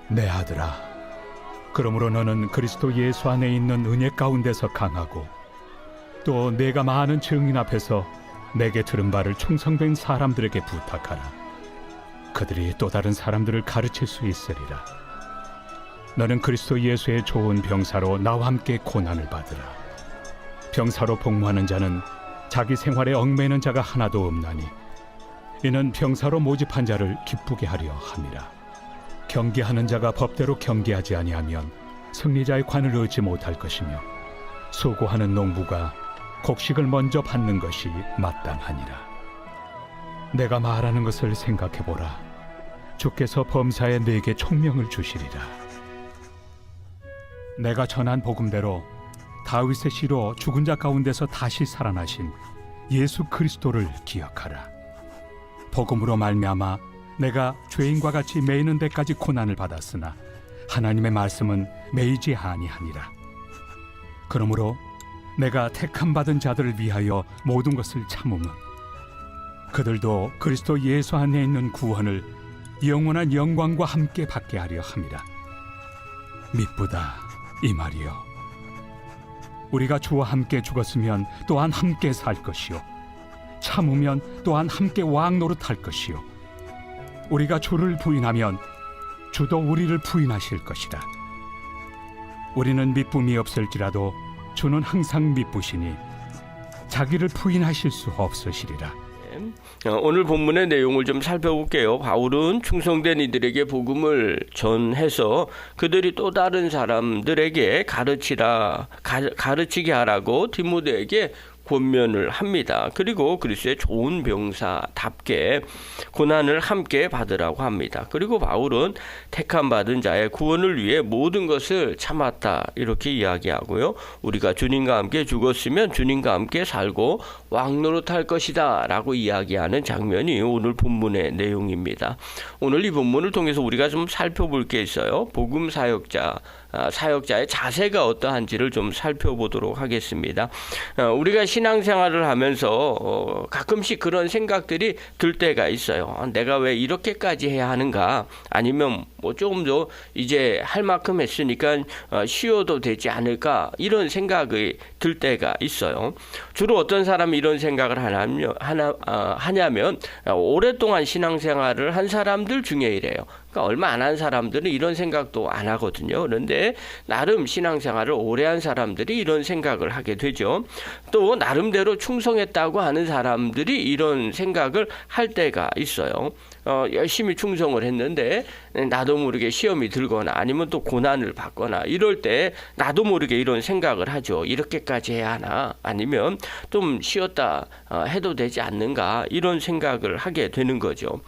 내 아들아, 그러므로 너는 그리스도 예수 안에 있는 은혜 가운데서 강하고 또 내가 많은 증인 앞에서 내게 들은 바를 충성된 사람들에게 부탁하라. 그들이 또 다른 사람들을 가르칠 수 있으리라. 너는 그리스도 예수의 좋은 병사로 나와 함께 고난을 받으라. 병사로 복무하는 자는 자기 생활에 얽매이는 자가 하나도 없나니 이는 병사로 모집한 자를 기쁘게 하려 함이라. 경계하는 자가 법대로 경계하지 아니하면 승리자의 관을 얻지 못할 것이며 수고하는 농부가 곡식을 먼저 받는 것이 마땅하니라. 내가 말하는 것을 생각해보라. 주께서 범사에 내게 총명을 주시리라. 내가 전한 복음대로 다윗의 씨로 죽은 자 가운데서 다시 살아나신 예수 그리스도를 기억하라. 복음으로 말미암아 내가 죄인과 같이 매이는 데까지 고난을 받았으나 하나님의 말씀은 매이지 아니하니라. 그러므로 내가 택함 받은 자들을 위하여 모든 것을 참음은 그들도 그리스도 예수 안에 있는 구원을 영원한 영광과 함께 받게 하려 함이라. 미쁘다 이 말이요, 우리가 주와 함께 죽었으면 또한 함께 살 것이요, 참으면 또한 함께 왕 노릇할 것이요, 우리가 주를 부인하면 주도 우리를 부인하실 것이라. 우리는 미쁨이 없을지라도 주는 항상 미쁘시니 자기를 부인하실 수 없으시리라. 오늘 본문의 내용을 좀 살펴볼게요. 바울은 충성된 이들에게 복음을 전해서 그들이 또 다른 사람들에게 가르치게 하라고 디모데에게 권면을 합니다. 그리고 그리스도의 좋은 병사답게 고난을 함께 받으라고 합니다. 그리고 바울은 택함 받은 자의 구원을 위해 모든 것을 참았다 이렇게 이야기하고요. 우리가 주님과 함께 죽었으면 주님과 함께 살고 왕노릇할 것이다 라고 이야기하는 장면이 오늘 본문의 내용입니다. 오늘 이 본문을 통해서 우리가 좀 살펴볼 게 있어요. 복음 사역자의 자세가 어떠한지를 좀 살펴보도록 하겠습니다. 우리가 신앙생활을 하면서 가끔씩 그런 생각들이 들 때가 있어요. 내가 왜 이렇게까지 해야 하는가? 아니면 뭐 조금 더 이제 할 만큼 했으니까 쉬어도 되지 않을까? 이런 생각이 들 때가 있어요. 주로 어떤 사람이 이런 생각을 하냐면 오랫동안 신앙생활을 한 사람들 중에 이래요. 그러니까 얼마 안 한 사람들은 이런 생각도 안 하거든요. 그런데 나름 신앙생활을 오래 한 사람들이 이런 생각을 하게 되죠. 또 나름대로 충성했다고 하는 사람들이 이런 생각을 할 때가 있어요. 열심히 충성을 했는데 나도 모르게 시험이 들거나 아니면 또 고난을 받거나 이럴 때 나도 모르게 이런 생각을 하죠. 이렇게까지 해야 하나? 아니면 좀 쉬었다 해도 되지 않는가? 이런 생각을 하게 되는 거죠.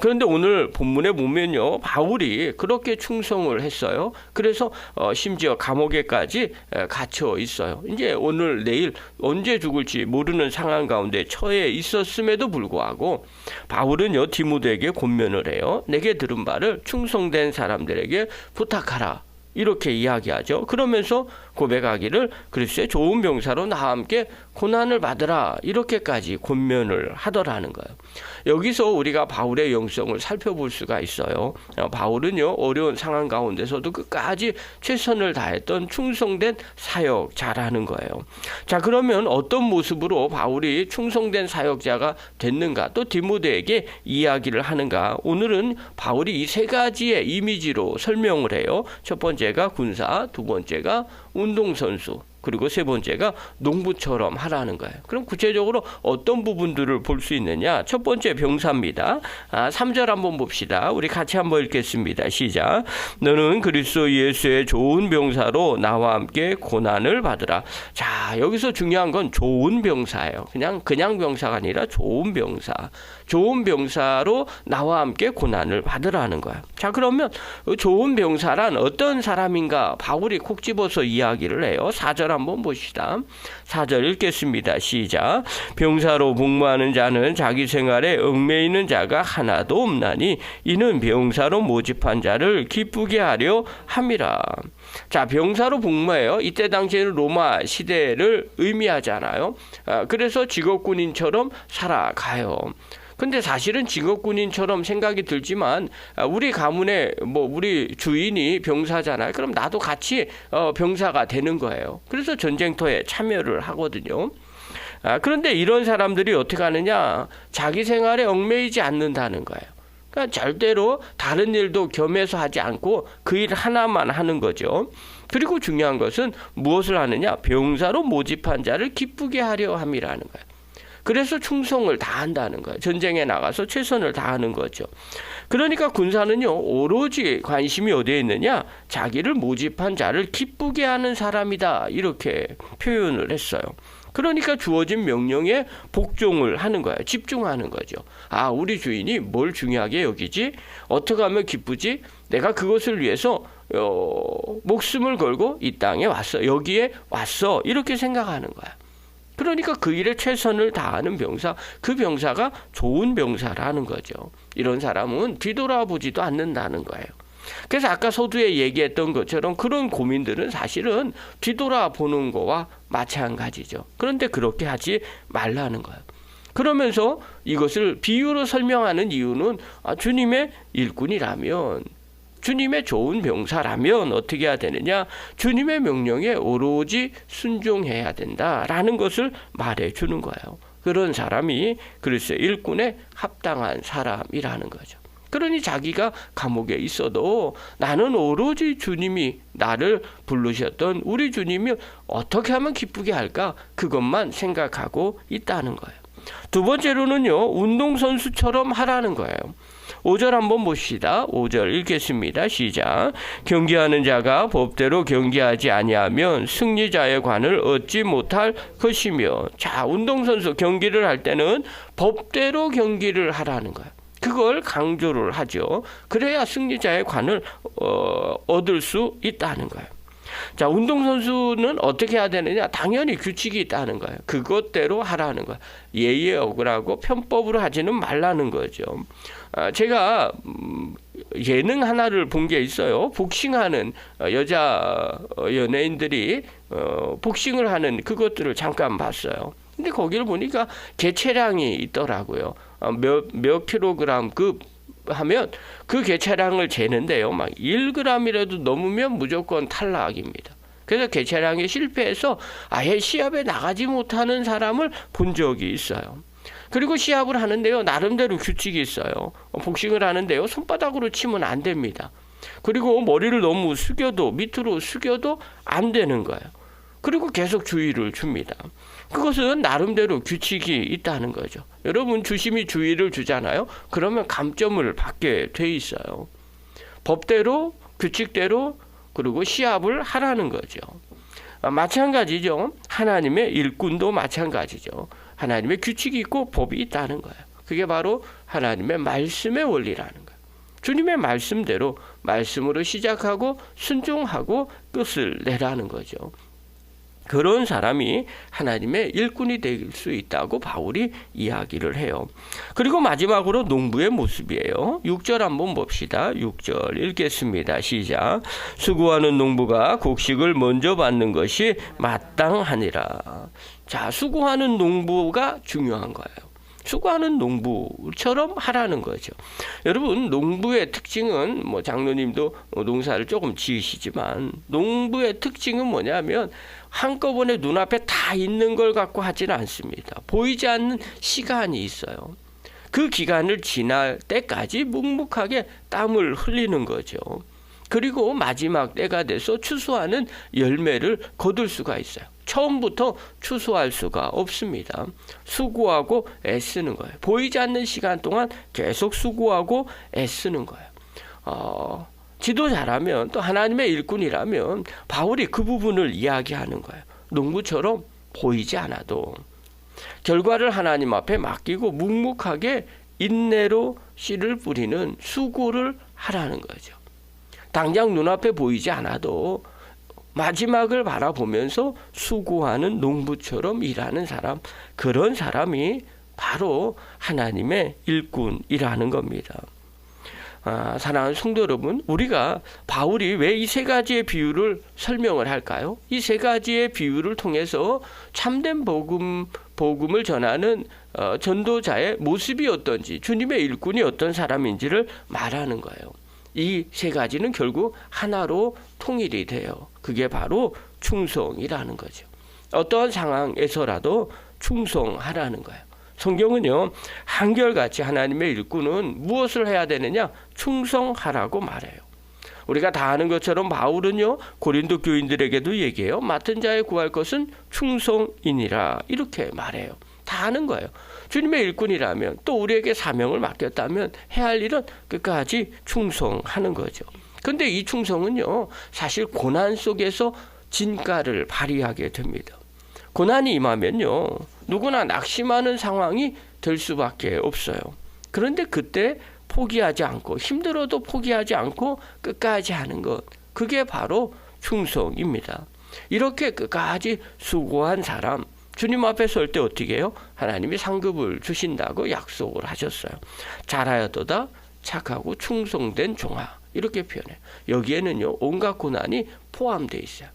그런데 오늘 본문에 보면요, 바울이 그렇게 충성을 했어요. 그래서 심지어 감옥에까지 갇혀 있어요. 이제 오늘 내일 언제 죽을지 모르는 상황 가운데 처해 있었음에도 불구하고 바울은요, 디모데에게 권면을 해요. 내게 들은 바를 충성된 사람들에게 부탁하라. 이렇게 이야기하죠. 그러면서 고백하기를 그리스도의 좋은 병사로 나와 함께 고난을 받으라 이렇게까지 권면을 하더라는 거예요. 여기서 우리가 바울의 영성을 살펴볼 수가 있어요. 바울은요, 어려운 상황 가운데서도 끝까지 최선을 다했던 충성된 사역자라는 거예요. 자, 그러면 어떤 모습으로 바울이 충성된 사역자가 됐는가, 또 디모데에게 이야기를 하는가? 오늘은 바울이 이 세 가지의 이미지로 설명을 해요. 첫 번째가 군사, 두 번째가 운동선수, 그리고 세 번째가 농부처럼 하라는 거예요. 그럼 구체적으로 어떤 부분들을 볼 수 있느냐? 첫 번째 병사입니다. 3절 한번 봅시다. 우리 같이 한번 읽겠습니다. 시작. 너는 그리스도 예수의 좋은 병사로 나와 함께 고난을 받으라. 자, 여기서 중요한 건 좋은 병사예요. 그냥 병사가 아니라 좋은 병사. 좋은 병사로 나와 함께 고난을 받으라는 거야. 자, 그러면 좋은 병사란 어떤 사람인가? 바울이 콕 집어서 이야기를 해요. 4절 한번 봅시다. 4절 읽겠습니다. 시작. 병사로 복무하는 자는 자기 생활에 얽매이는 자가 하나도 없나니 이는 병사로 모집한 자를 기쁘게 하려 함이라. 자, 병사로 복무해요. 이때 당시에는 로마 시대를 의미하잖아요. 그래서 직업군인처럼 살아가요. 근데 사실은 직업군인처럼 생각이 들지만 우리 가문에 우리 주인이 병사잖아요. 그럼 나도 같이 병사가 되는 거예요. 그래서 전쟁터에 참여를 하거든요. 그런데 이런 사람들이 어떻게 하느냐? 자기 생활에 얽매이지 않는다는 거예요. 그러니까 절대로 다른 일도 겸해서 하지 않고 그 일 하나만 하는 거죠. 그리고 중요한 것은 무엇을 하느냐? 병사로 모집한 자를 기쁘게 하려 함이라는 거예요. 그래서 충성을 다한다는 거예요. 전쟁에 나가서 최선을 다하는 거죠. 그러니까 군사는요, 오로지 관심이 어디에 있느냐? 자기를 모집한 자를 기쁘게 하는 사람이다. 이렇게 표현을 했어요. 그러니까 주어진 명령에 복종을 하는 거예요. 집중하는 거죠. 우리 주인이 뭘 중요하게 여기지? 어떻게 하면 기쁘지? 내가 그것을 위해서 목숨을 걸고 이 땅에 왔어. 여기에 왔어. 이렇게 생각하는 거야. 그러니까 그 일에 최선을 다하는 병사, 그 병사가 좋은 병사라는 거죠. 이런 사람은 뒤돌아보지도 않는다는 거예요. 그래서 아까 서두에 얘기했던 것처럼 그런 고민들은 사실은 뒤돌아보는 거와 마찬가지죠. 그런데 그렇게 하지 말라는 거예요. 그러면서 이것을 비유로 설명하는 이유는 주님의 일꾼이라면, 주님의 좋은 병사라면 어떻게 해야 되느냐? 주님의 명령에 오로지 순종해야 된다라는 것을 말해주는 거예요. 그런 사람이 그리스도의 일꾼에 합당한 사람이라는 거죠. 그러니 자기가 감옥에 있어도 나는 오로지 주님이 나를 부르셨던 우리 주님이 어떻게 하면 기쁘게 할까? 그것만 생각하고 있다는 거예요. 두 번째로는요, 운동선수처럼 하라는 거예요. 5절 한번 봅시다. 5절 읽겠습니다. 시작. 경기하는 자가 법대로 경기하지 아니하면 승리자의 관을 얻지 못할 것이며. 자, 운동선수 경기를 할 때는 법대로 경기를 하라는 거예요. 그걸 강조를 하죠. 그래야 승리자의 관을 얻을 수 있다는 거예요. 자, 운동선수는 어떻게 해야 되느냐? 당연히 규칙이 있다는 거예요. 그것대로 하라는 거예요. 예의에 어긋나고 편법으로 하지는 말라는 거죠. 제가 예능 하나를 본 게 있어요. 복싱하는 여자 연예인들이 복싱을 하는 그것들을 잠깐 봤어요. 근데 거기를 보니까 개체량이 있더라고요. 몇 킬로그램급 하면 그 개체량을 재는데요. 막 1g이라도 넘으면 무조건 탈락입니다. 그래서 개체량에 실패해서 아예 시합에 나가지 못하는 사람을 본 적이 있어요. 그리고 시합을 하는데요, 나름대로 규칙이 있어요. 복싱을 하는데요, 손바닥으로 치면 안 됩니다. 그리고 머리를 너무 숙여도, 밑으로 숙여도 안 되는 거예요. 그리고 계속 주의를 줍니다. 그것은 나름대로 규칙이 있다는 거죠. 여러분, 주심이 주의를 주잖아요. 그러면 감점을 받게 돼 있어요. 법대로, 규칙대로, 그리고 시합을 하라는 거죠. 마찬가지죠. 하나님의 일꾼도 마찬가지죠. 하나님의 규칙이 있고 법이 있다는 거예요. 그게 바로 하나님의 말씀의 원리라는 거예요. 주님의 말씀대로 말씀으로 시작하고 순종하고 끝을 내라는 거죠. 그런 사람이 하나님의 일꾼이 될 수 있다고 바울이 이야기를 해요. 그리고 마지막으로 농부의 모습이에요. 6절 한번 봅시다. 6절 읽겠습니다. 시작. 수고하는 농부가 곡식을 먼저 받는 것이 마땅하니라. 자, 수고하는 농부가 중요한 거예요. 수고하는 농부처럼 하라는 거죠. 여러분, 농부의 특징은 장로님도 농사를 조금 지으시지만 농부의 특징은 뭐냐면 한꺼번에 눈앞에 다 있는 걸 갖고 하지는 않습니다. 보이지 않는 시간이 있어요. 그 기간을 지날 때까지 묵묵하게 땀을 흘리는 거죠. 그리고 마지막 때가 돼서 추수하는 열매를 거둘 수가 있어요. 처음부터 추수할 수가 없습니다. 수고하고 애쓰는 거예요. 보이지 않는 시간 동안 계속 수고하고 애쓰는 거예요. 지도자라면, 또 하나님의 일꾼이라면 바울이 그 부분을 이야기하는 거예요. 농부처럼 보이지 않아도 결과를 하나님 앞에 맡기고 묵묵하게 인내로 씨를 뿌리는 수고를 하라는 거죠. 당장 눈앞에 보이지 않아도 마지막을 바라보면서 수고하는 농부처럼 일하는 사람, 그런 사람이 바로 하나님의 일꾼이라는 겁니다. 사랑하는 성도 여러분, 우리가 바울이 왜 이 세 가지의 비유를 설명을 할까요? 이 세 가지의 비유를 통해서 참된 복음을 복음을 전하는 전도자의 모습이 어떤지, 주님의 일꾼이 어떤 사람인지를 말하는 거예요. 이 세 가지는 결국 하나로 통일이 돼요. 그게 바로 충성이라는 거죠. 어떠한 상황에서라도 충성하라는 거예요. 성경은요, 한결같이 하나님의 일꾼은 무엇을 해야 되느냐? 충성하라고 말해요. 우리가 다 아는 것처럼 바울은요, 고린도 교인들에게도 얘기해요. 맡은 자에 구할 것은 충성이니라, 이렇게 말해요. 다 아는 거예요. 주님의 일꾼이라면, 또 우리에게 사명을 맡겼다면 해야 할 일은 끝까지 충성하는 거죠. 근데 이 충성은요, 사실 고난 속에서 진가를 발휘하게 됩니다. 고난이 임하면요, 누구나 낙심하는 상황이 될 수밖에 없어요. 그런데 그때 포기하지 않고, 힘들어도 포기하지 않고 끝까지 하는 것, 그게 바로 충성입니다. 이렇게 끝까지 수고한 사람, 주님 앞에 설 때 어떻게 해요? 하나님이 상급을 주신다고 약속을 하셨어요. 잘하였도다 착하고 충성된 종아, 이렇게 표현해요. 여기에는요, 온갖 고난이 포함되어 있어요.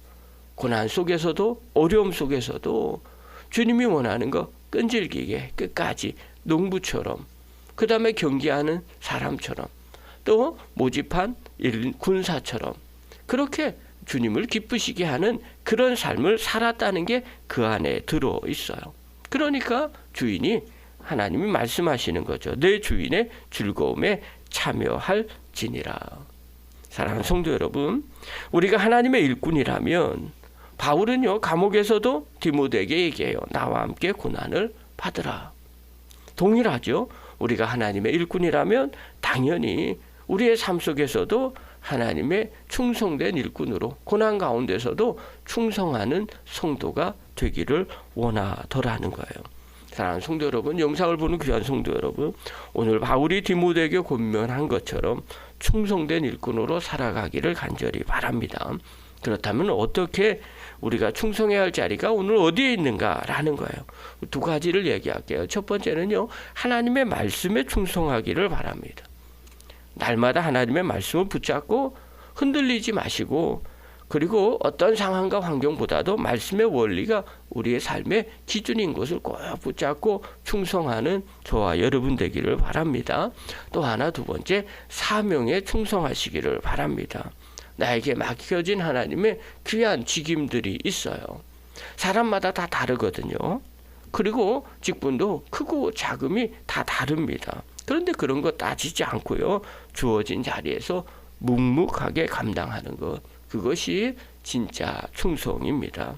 고난 속에서도, 어려움 속에서도 주님이 원하는 거 끈질기게 끝까지 농부처럼, 그 다음에 경기하는 사람처럼, 또 모집한 군사처럼 그렇게 주님을 기쁘시게 하는 그런 삶을 살았다는 게 그 안에 들어 있어요. 그러니까 주인이, 하나님이 말씀하시는 거죠. 내 주인의 즐거움에 참여할지니라. 사랑하는 성도 여러분, 우리가 하나님의 일꾼이라면, 바울은요, 감옥에서도 디모데에게 얘기해요. 나와 함께 고난을 받으라. 동일하죠. 우리가 하나님의 일꾼이라면 당연히 우리의 삶 속에서도 하나님의 충성된 일꾼으로 고난 가운데서도 충성하는 성도가 되기를 원하더라는 거예요. 사랑하는 성도 여러분, 영상을 보는 귀한 성도 여러분, 오늘 바울이 디모데에게 권면한 것처럼 충성된 일꾼으로 살아가기를 간절히 바랍니다. 그렇다면 어떻게 우리가 충성해야 할 자리가 오늘 어디에 있는가라는 거예요. 두 가지를 얘기할게요. 첫 번째는요, 하나님의 말씀에 충성하기를 바랍니다. 날마다 하나님의 말씀을 붙잡고 흔들리지 마시고, 그리고 어떤 상황과 환경보다도 말씀의 원리가 우리의 삶의 기준인 것을 꼭 붙잡고 충성하는 저와 여러분 되기를 바랍니다. 또 하나, 두 번째, 사명에 충성하시기를 바랍니다. 나에게 맡겨진 하나님의 귀한 직임들이 있어요. 사람마다 다 다르거든요. 그리고 직분도 크고 작음이 다 다릅니다. 그런데 그런 거 따지지 않고요, 주어진 자리에서 묵묵하게 감당하는 것, 그것이 진짜 충성입니다.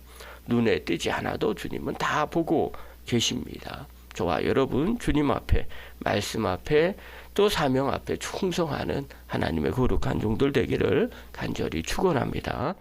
눈에 띄지 않아도 주님은 다 보고 계십니다. 저와 여러분, 주님 앞에, 말씀 앞에, 또 사명 앞에 충성하는 하나님의 거룩한 종들 되기를 간절히 축원합니다.